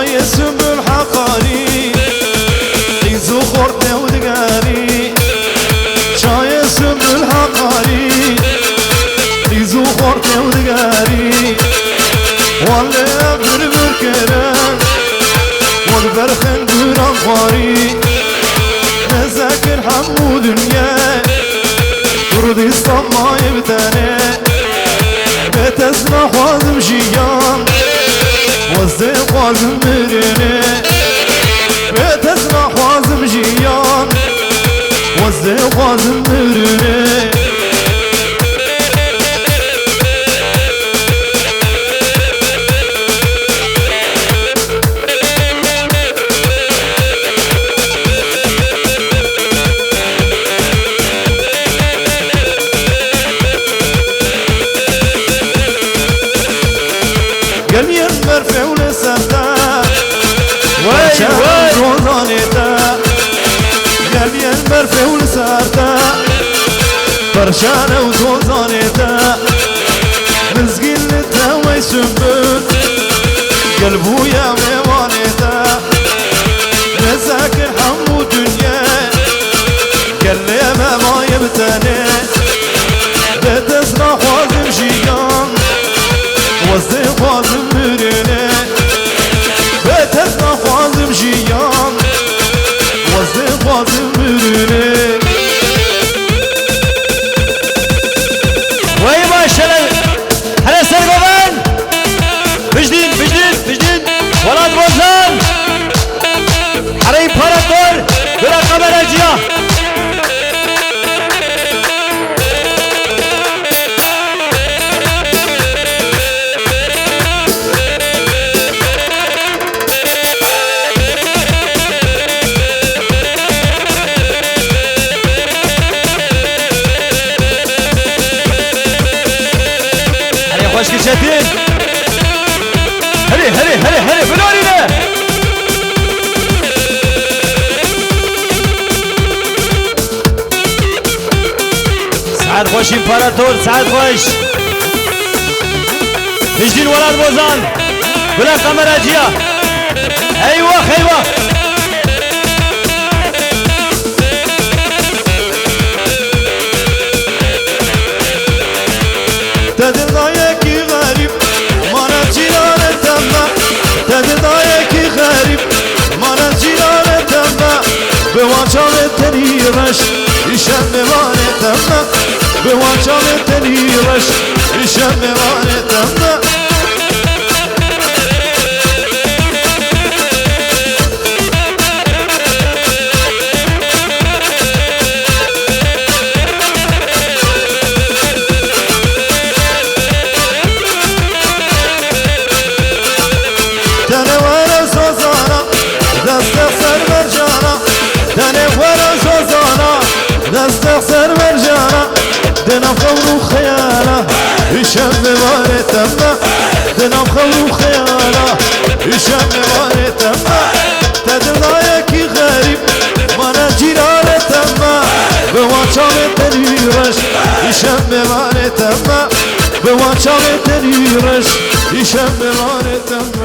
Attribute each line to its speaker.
Speaker 1: چای سنبل حقاری قیزو خورده و دگاری چای سنبل حقاری قیزو خورده و دگاری واله بر کرن وال برخن بران خواری نذکر همو دنیا کردستان مای بتنه بتزنا خوازم جیان وزده خوازم مرنه بتزنا خوازم جیان وزده خوازم مرنه قليل مرفع ولسرتا وشان روزانيتا قليل مرفع ولسرتا برشان وزوزانيتا مزقين لتا ويسنبل قلبو يا ميوانيتا نذاكر حمو دنيا قال لي ما يبتني بتزرع خوازم جيان وزده خوازم مرنه بتزنا خوازم جیان وزده خوازم مرنه
Speaker 2: وای ماشاءالله هلا سرگوان بجدین ولاد بوزان حره امپراتور برا قمرجیا خوش کشتین هلی بلورینه سعد خوش امپراتور سعد خوش بجدین ولاد بوزان بلا قمرجیا ایوه
Speaker 1: تدردایکی غریب مانا جیران تمه تدردایکی غریب مانا جیران تمه به وانچال تنیرش ایشم میوانه تمه به وانچال تنیرش ایشم میوانه تمه دستخسر مرجانا دنام خورو خيالا إشام بواني تما دنام خورو خيالا إشام بواني تما تدلايكي غريب مانا جيران تما بوانشام تنيرش إشام بواني تما بوانشام تنيرش إشام بواني تما